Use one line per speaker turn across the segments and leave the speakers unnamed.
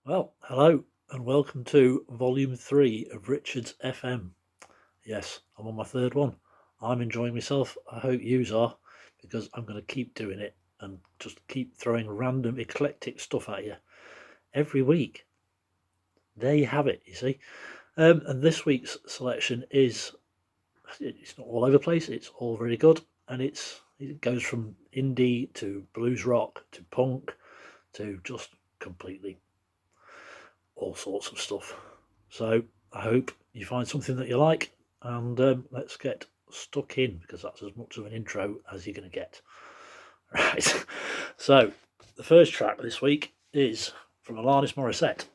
Well, hello and welcome to Volume 3 of Richard's FM. Yes, I'm on my third one. I'm enjoying myself. I hope yous are, because I'm going to keep doing it and just keep throwing random eclectic stuff at you every week. There you have it, you see. And this week's selection it's not all over the place, it's all very good. And it goes from indie to blues rock to punk to just completely all sorts of stuff. So I hope you find something that you like, and let's get stuck in, because that's as much of an intro as you're going to get. Right, so the first track this week is from Alanis Morissette,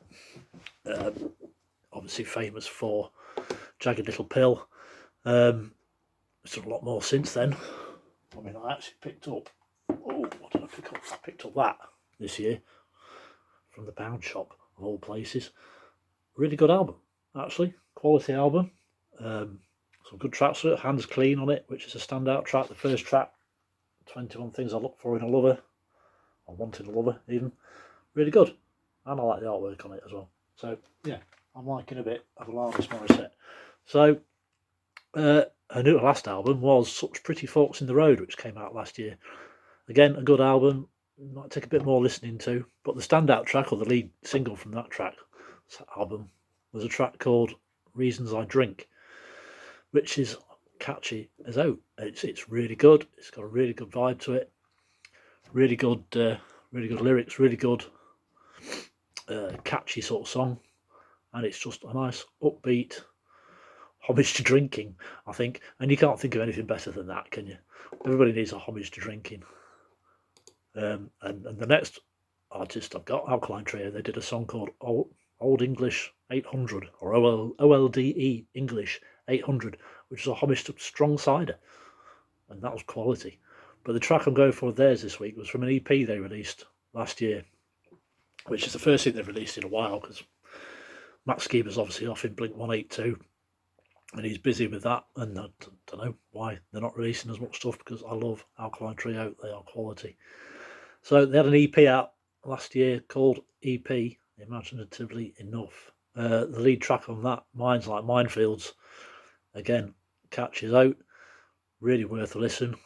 obviously famous for Jagged Little Pill. It's done a lot more since then. I mean, I actually picked up, what did I pick up? I picked up that this year from the Pound Shop, of all places. Really good album, actually. Quality album. Some good tracks for it. Hands Clean on it, which is a standout track. The first track, 21 Things I Look For in a Lover. I Wanted a Lover, even. Really good. And I like the artwork on it as well. So, yeah, I'm liking a bit of Alanis Morissette. So, her new last album was Such Pretty Forks in the Road, which came out last year. Again, a good album. Might take a bit more listening to. But the standout track, or the lead single from that album, was a track called Reasons I Drink, which is catchy as out. It's really good. It's got a really good vibe to it. Really good lyrics. Really good, catchy sort of song, and it's just a nice upbeat homage to drinking, I think. And you can't think of anything better than that, can you? Everybody needs a homage to drinking. And the next artist I've got, Alkaline Trio, they did a song called Old English 800, or OLDE English 800, which is a homage to strong cider, and that was quality. But the track I'm going for theirs this week was from an EP they released last year, which is the first thing they've released in a while, because Matt Skiba's obviously off in Blink 182, and he's busy with that, and I don't know why they're not releasing as much stuff, because I love Alkaline Trio, they are quality. So they had an EP out last year called EP, Imaginatively Enough. The lead track on that, Minds Like Minefields, again, catches out, really worth a listen.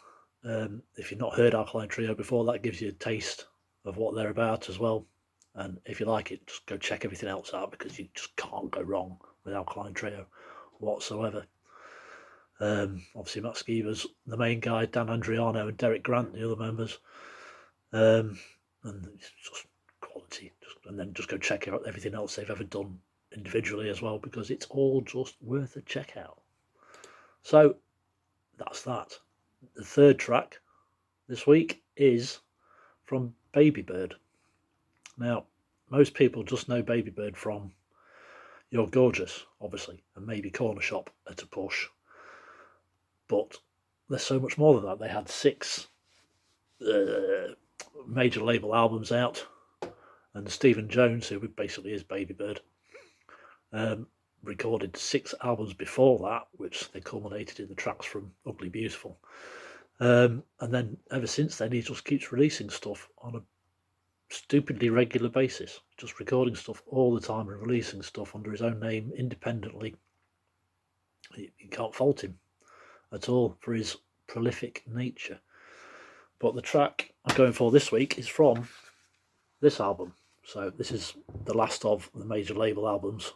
If you've not heard Alkaline Trio before, that gives you a taste of what they're about as well. And if you like it, just go check everything else out, because you just can't go wrong with Alkaline Trio whatsoever. Obviously Matt Skiba's the main guy, Dan Andriano and Derek Grant, the other members. And it's just quality. And then just go check out everything else they've ever done individually as well, because it's all just worth a check out. So that's that. The third track this week is from Baby Bird. Now, most people just know Baby Bird from You're Gorgeous, obviously, and maybe Corner Shop at a push. But there's so much more than that. They had 6 major label albums out, and Stephen Jones, who basically is Baby Bird, recorded 6 albums before that, which they culminated in the tracks from Ugly Beautiful. And then ever since then, he just keeps releasing stuff on a stupidly regular basis, just recording stuff all the time and releasing stuff under his own name independently. You can't fault him at all for his prolific nature. But the track I'm going for this week is from this album. So this is the last of the major label albums,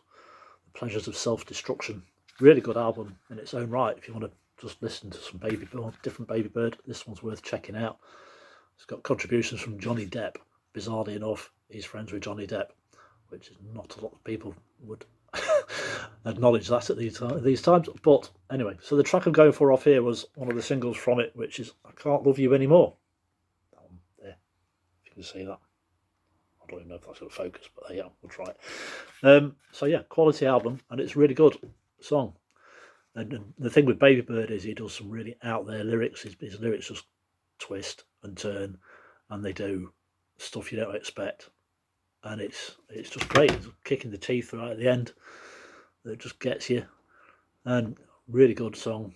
The Pleasures of Self-Destruction. Really good album in its own right. If you want to just listen to some different Baby Bird, this one's worth checking out. It's got contributions from Johnny Depp. Bizarrely enough, he's friends with Johnny Depp, which is not a lot of people would acknowledge that at these times. But anyway, so the track I'm going for off here was one of the singles from it, which is I Can't Love You Anymore. That one there, if you can see that. I don't even know if that's going to focus, but yeah, we'll try it. So yeah, quality album, and it's a really good song. And the thing with Baby Bird is he does some really out there lyrics. His lyrics just twist and turn, and they do stuff you don't expect, and it's just great. It's kicking the teeth right at the end that just gets you, and really good song.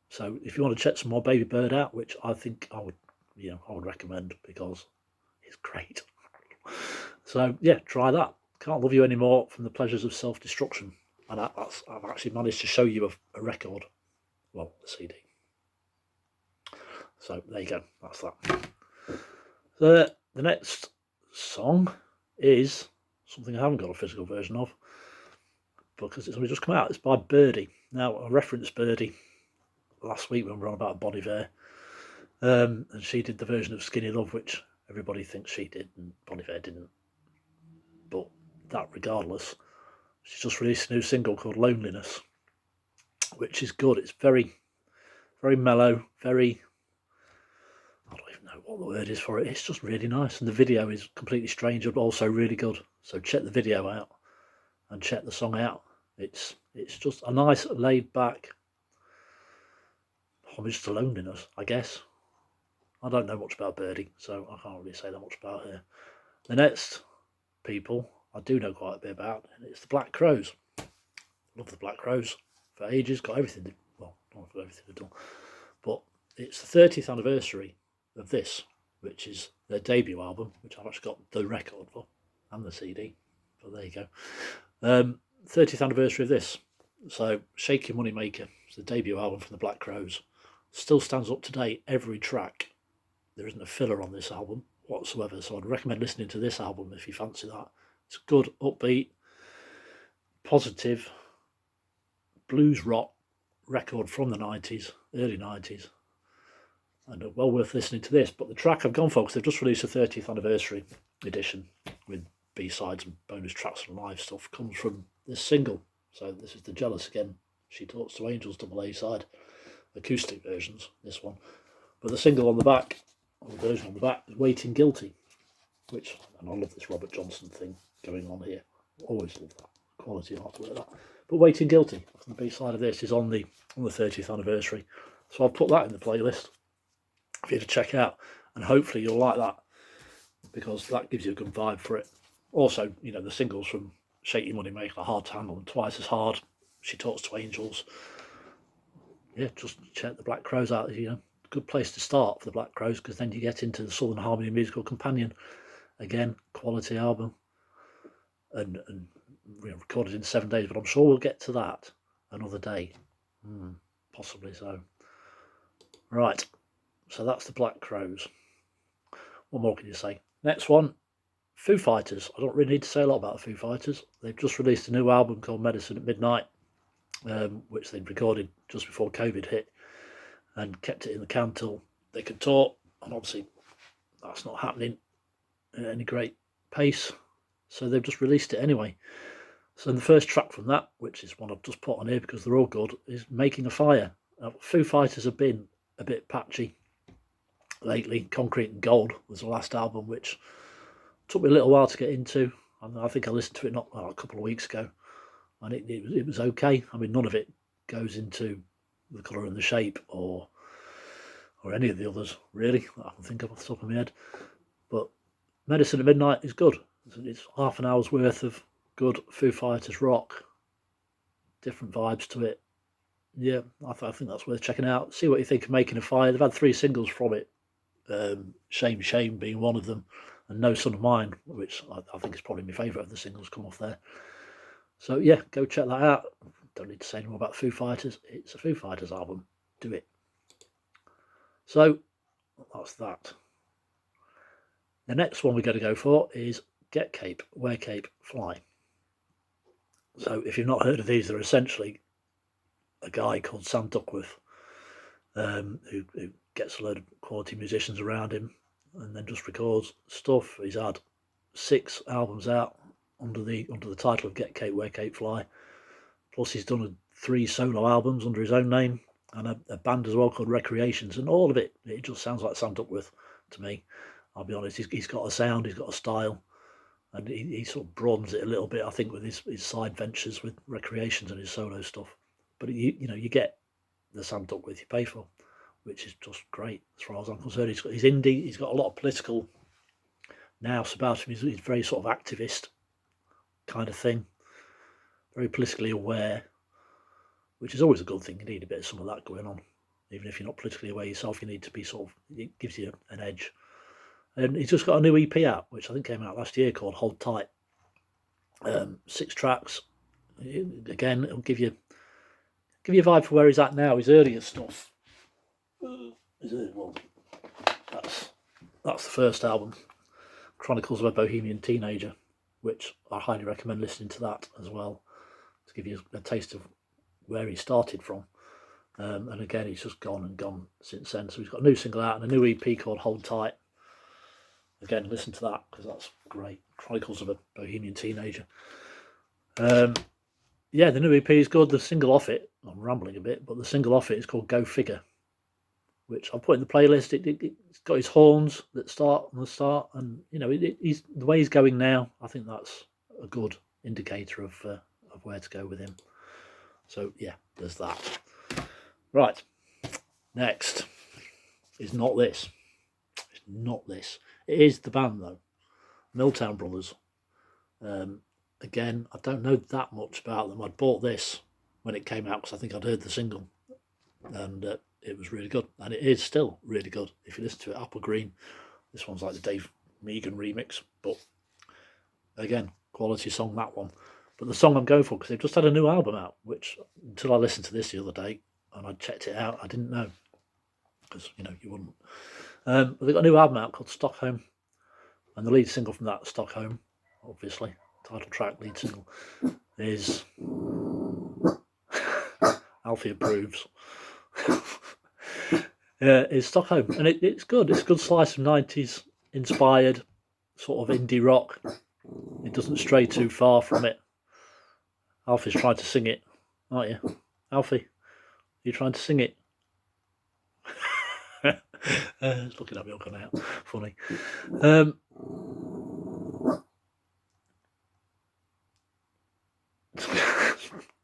So if you want to check some more Baby Bird out, which I think I would recommend, because it's great. So yeah, try that. Can't Love You Anymore from the Pleasures of Self-Destruction. And I've actually managed to show you a record. Well, the CD. So there you go. That's that. The next song is something I haven't got a physical version of because it's only just come out. It's by Birdie. Now, I referenced Birdie last week when we were on about Bon Iver. And she did the version of Skinny Love, which everybody thinks she did, and Bon Iver didn't. But that regardless, she's just released a new single called Loneliness, which is good. It's very, very mellow, very... I don't even know what the word is for it. It's just really nice. And the video is completely strange, but also really good. So check the video out and check the song out. It's just a nice, laid-back homage to loneliness, I guess. I don't know much about Birdie, so I can't really say that much about her. The next people I do know quite a bit about, and it's the Black Crowes. Love the Black Crowes for ages. Got everything. Well, not got everything at all, but it's the 30th anniversary of this, which is their debut album, which I've actually got the record for and the CD. But there you go. 30th anniversary of this. So Shake Your Money Maker. It's the debut album from the Black Crowes. Still stands up to date. Every track. There isn't a filler on this album whatsoever. So I'd recommend listening to this album if you fancy that. It's a good, upbeat, positive blues rock record from the 90s, early 90s. And well worth listening to this. But the track I've gone for, because they've just released a 30th anniversary edition with B-sides and bonus tracks and live stuff, comes from this single. So this is The Jealous Again. She Talks to Angels, double A side. Acoustic versions, this one. But the single on the back, or the version on the back, is Waiting Guilty. Which, and I love this Robert Johnson thing going on here. Always love that. Quality artwork, that. But Waiting Guilty, the B-side of this, is on the 30th anniversary. So I'll put that in the playlist for you to check out, and hopefully you'll like that, because that gives you a good vibe for it. Also, you know, the singles from Shake Your Money Maker are hard to handle, and Twice as Hard, She Talks to Angels. Yeah, just check the Black Crowes out. You know, good place to start for the Black Crowes, because then you get into the Southern Harmony Musical Companion. Again, quality album, and you know, recorded in 7 days. But I'm sure we'll get to that another day, possibly so. Right. So that's the Black Crowes. What more can you say? Next one, Foo Fighters. I don't really need to say a lot about the Foo Fighters. They've just released a new album called Medicine at Midnight, which they'd recorded just before COVID hit and kept it in the can till they could tour. And obviously that's not happening at any great pace. So they've just released it anyway. So the first track from that, which is one I've just put on here because they're all good, is Making a Fire. Now, Foo Fighters have been a bit patchy lately. Concrete and Gold was the last album, which took me a little while to get into. I think I listened to it a couple of weeks ago, and it was okay. I mean, none of it goes into The Colour and the Shape or any of the others, really, that I can think of off the top of my head. But Medicine at Midnight is good. It's half an hour's worth of good Foo Fighters rock, different vibes to it. Yeah, I think that's worth checking out. See what you think of Making a Fire. They've had 3 singles from it. Shame, Shame being one of them, and No Son of Mine, which I think is probably my favourite of the singles come off there. So yeah, go check that out. Don't need to say any more about Foo Fighters. It's a Foo Fighters album. Do it. So that's that. The next one we're going to go for is Get Cape, Wear Cape, Fly. So if you've not heard of these, they're essentially a guy called Sam Duckworth, who gets a load of quality musicians around him and then just records stuff. He's had 6 albums out under the title of Get Cape, Wear Cape, Fly. Plus he's done 3 solo albums under his own name and a band as well called Recreations, and all of it just sounds like Sam Duckworth to me. I'll be honest, he's got a sound, he's got a style, and he sort of broadens it a little bit, I think, with his side ventures with Recreations and his solo stuff. But you get the Sam Duckworth you pay for, which is just great as far as I'm concerned. He's indie, he's got a lot of political nous about him. He's very sort of activist kind of thing, very politically aware, which is always a good thing. You need a bit of some of that going on. Even if you're not politically aware yourself, you need to be it gives you an edge. And he's just got a new EP out, which I think came out last year, called Hold Tight. 6 tracks. Again, it'll give you a vibe for where he's at now. His earlier stuff. Well, that's the first album, Chronicles of a Bohemian Teenager, which I highly recommend listening to that as well, to give you a taste of where he started from. And again, he's just gone and gone since then. So he's got a new single out and a new EP called Hold Tight. Again, listen to that because that's great. Chronicles of a Bohemian Teenager. Yeah, the new EP is good. The single off it, I'm rambling a bit, but the single off it is called Go Figure, which I'll put in the playlist. It's got his horns that start on the start, and you know, he's the way he's going now. I think that's a good indicator of where to go with him. So yeah, there's that. Right, next is not this. It's not this. It is the band though, Milton Brothers. Again, I don't know that much about them. I'd bought this when it came out because I think I'd heard the single, and it was really good, and it is still really good. If you listen to it, Apple Green, this one's like the Dave Megan remix, but again, quality song, that one. But the song I'm going for, because they've just had a new album out, which until I listened to this the other day and I checked it out, I didn't know, because you know you wouldn't. But they've got a new album out called Stockholm, and the lead single from that, Stockholm, obviously title track, lead single, is Alfie approves. Is Stockholm, and it's good. It's a good slice of 90s inspired sort of indie rock. It doesn't stray too far from it. Alfie's trying to sing it, aren't you? Alfie, you're trying to sing it. It's looking at me all gone out. Funny.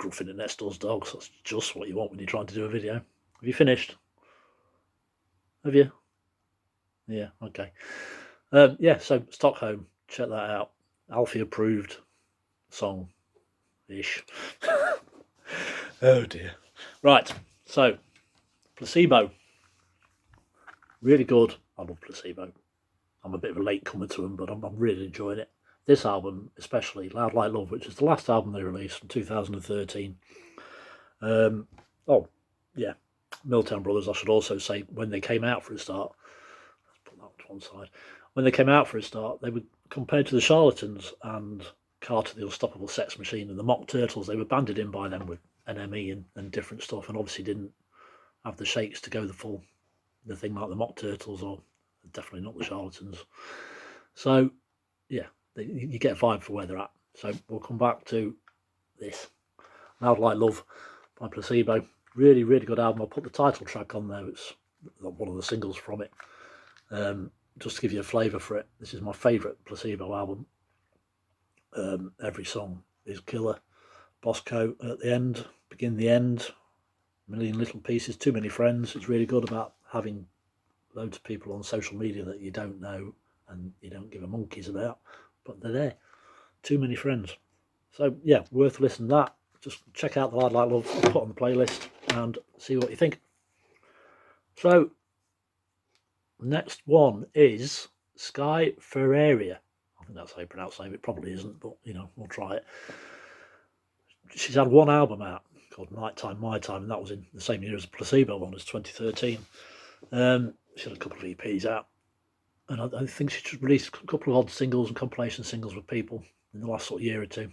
Gruffing the next door's dogs. That's just what you want when you're trying to do a video. Have you finished? Have you? Yeah, okay. Yeah, so Stockholm, check that out. Alfie approved song-ish. Oh dear. Right, so Placebo. Really good. I love Placebo. I'm a bit of a late comer to them, but I'm really enjoying it. This album, especially, Loud Like Love, which is the last album they released from 2013. Oh, yeah. Milton Brothers, I should also say, when they came out for a start, let's put that to one side. When they came out for a start, they were compared to the Charlatans and Carter the Unstoppable Sex Machine and the Mock Turtles. They were banded in by them with NME and different stuff, and obviously didn't have the shakes to go the thing like the Mock Turtles, or definitely not the Charlatans. So, yeah, you get a vibe for where they're at. So we'll come back to this. Loud Like Love by Placebo. Really, really good album. I'll put the title track on there. It's one of the singles from it. Just to give you a flavour for it. This is my favourite Placebo album. Every song is killer. Bosco at the end, Begin the End, Million Little Pieces, Too Many Friends. It's really good about having loads of people on social media that you don't know and you don't give a monkey's about, but they're there. Too Many Friends. So yeah, worth listening to that. Just check out the Loud Like Love, put on the playlist and see what you think. So next one is Sky Ferreira. I think that's how you pronounce it. It probably isn't, but you know, we'll try it. She's had one album out called Nighttime, My Time, and that was in the same year as the Placebo one, as 2013. She had a couple of EPs out, and I think she just released a couple of odd singles and compilation singles with people in the last sort of year or two.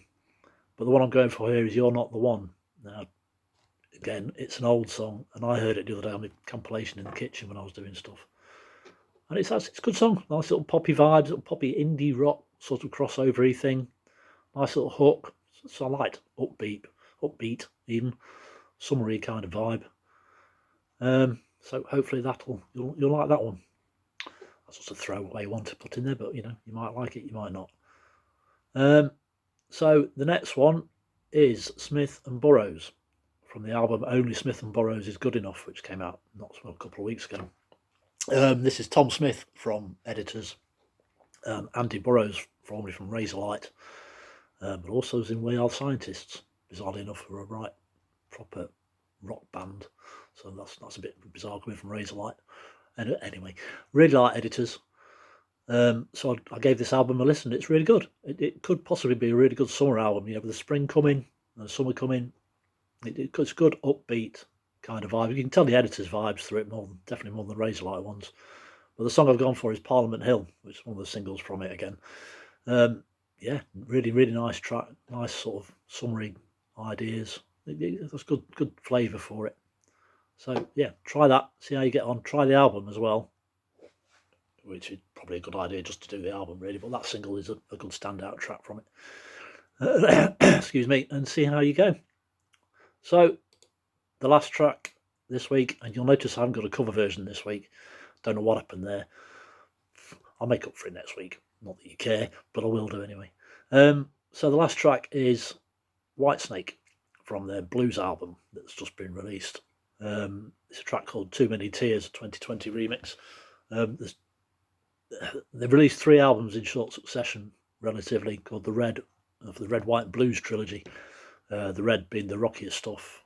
But the one I'm going for here is You're Not the One. Now, again, it's an old song, and I heard it the other day on the compilation in the kitchen when I was doing stuff. And it's a good song, nice little poppy vibes, little poppy indie rock sort of crossover-y thing. Nice little hook. So I liked upbeat even, summery kind of vibe. So hopefully you'll like that one. That's just a throwaway one to put in there, but you know, you might like it, you might not. So the next one is Smith and Burrows from the album Only Smith and Burrows Is Good Enough, which came out a couple of weeks ago. This is Tom Smith from Editors, Andy Burrows, formerly from Razorlight, but also is in We Are Scientists, bizarrely enough, for a right proper rock band. So that's a bit bizarre coming from Razorlight. And anyway, really like Editors. So I gave this album a listen. It's really good. It could possibly be a really good summer album. With the spring coming, and the summer coming, it's good upbeat kind of vibe. You can tell the editor's vibes through it definitely more than the Razorlight ones. But the song I've gone for is Parliament Hill, which is one of the singles from it again. Yeah, really, really nice track. Nice sort of summary ideas. There's good flavour for it. So yeah, try that. See how you get on. Try the album as well, which is probably a good idea just to do the album really. But that single is a good standout track from it. Excuse me, and see how you go. So the last track this week, and you'll notice I haven't got a cover version this week. Don't know what happened there. I'll make up for it next week. Not that you care, but I will do anyway. So the last track is Whitesnake from their blues album that's just been released. It's a track called Too Many Tears, a 2020 remix. They've released 3 albums in short succession, relatively, called the Red, White and Blues trilogy. The red being the rockier stuff,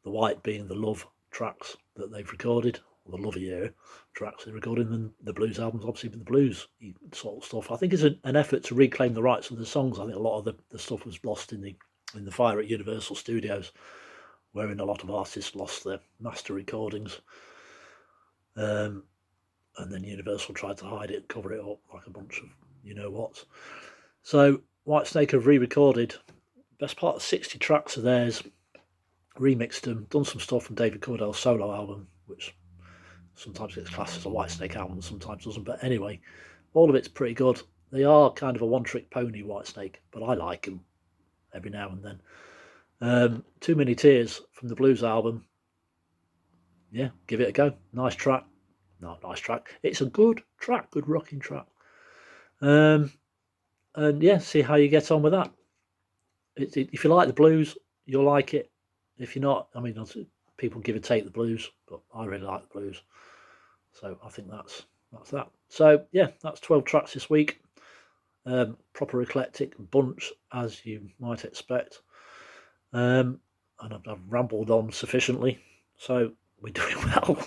the white being the love tracks that they've recorded, or the lovey era tracks they recorded, and the blues albums obviously been the blues sort of stuff. I think it's an effort to reclaim the rights of the songs. I think a lot of the stuff was lost in the fire at Universal Studios, wherein a lot of artists lost their master recordings. And then Universal tried to hide it, cover it up like a bunch of you-know-whats. So Whitesnake have re-recorded best part of 60 tracks of theirs, remixed them, done some stuff from David Coverdale's solo album, which sometimes gets classed as a Whitesnake album, sometimes doesn't. But anyway, all of it's pretty good. They are kind of a one-trick pony, Whitesnake, but I like them every now and then. Too Many Tears from the blues album. Yeah, give it a go. Nice track. No, nice track. It's a good track, good rocking track. And yeah, see how you get on with that. If you like the blues, you'll like it. If you're not, I mean, people give or take the blues, but I really like the blues. So I think that's that. So yeah, that's 12 tracks this week. Proper eclectic bunch, as you might expect. And I've rambled on sufficiently. So we're doing well.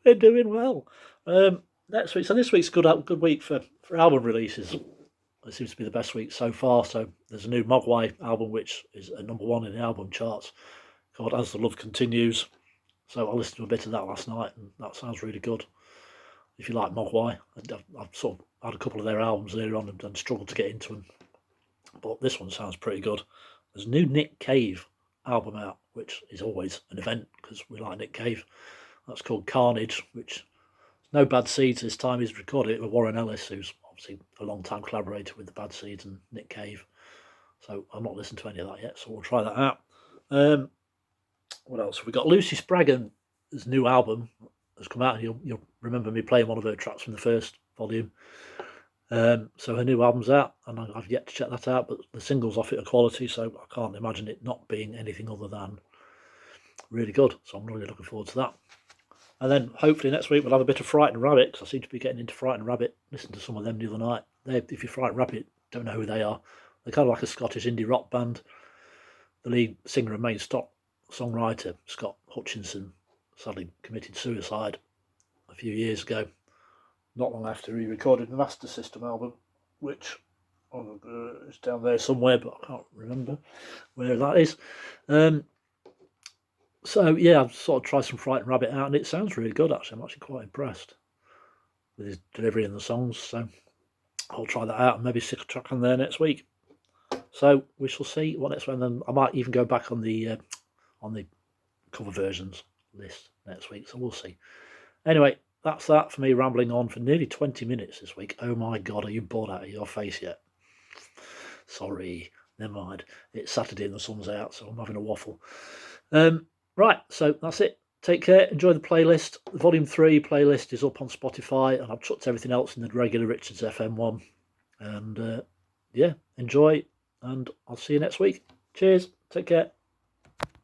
We're doing well. Next week. So this week's a good week for album releases. It seems to be the best week so far. So there's a new Mogwai album, which is a number 1 in the album charts, called As the Love Continues. So I listened to a bit of that last night, and that sounds really good. If you like Mogwai, I've sort of had a couple of their albums earlier on and struggled to get into them, but this one sounds pretty good. There's a new Nick Cave album out, which is always an event because we like Nick Cave. That's called Carnage, which no Bad Seeds this time. He's recorded it with Warren Ellis, who's obviously a long-time collaborator with the Bad Seeds and Nick Cave. So I'm not listened to any of that yet, so we'll try that out. What else? We've got Lucy Spraggan's new album has come out, and you'll remember me playing one of her tracks from the first volume. So her new album's out, and I've yet to check that out, but the singles off it are quality, so I can't imagine it not being anything other than really good. So I'm really looking forward to that. And then hopefully next week we'll have a bit of Frightened Rabbit, because I seem to be getting into Frightened Rabbit. Listened to some of them the other night. If you Frightened Rabbit don't know who they are, they're kind of like a Scottish indie rock band. The lead singer and main songwriter, Scott Hutchinson, sadly committed suicide a few years ago, not long after he recorded the Master System album, which is down there somewhere, but I can't remember where that is. So yeah, I've sort of tried some Frightened Rabbit out, and it sounds really good actually. I'm actually quite impressed with his delivery and the songs, so I'll try that out and maybe stick a track on there next week. So we shall see what next one. Then I might even go back on the cover versions list next week, so we'll see. Anyway, that's that for me rambling on for nearly 20 minutes this week. Oh my god, are you bored out of your face yet? Sorry, never mind. It's Saturday and the sun's out, so I'm having a waffle. Right, so that's it. Take care, enjoy the playlist. The Volume 3 playlist is up on Spotify, and I've chucked everything else in the regular Richards FM one. And yeah, enjoy, and I'll see you next week. Cheers, take care.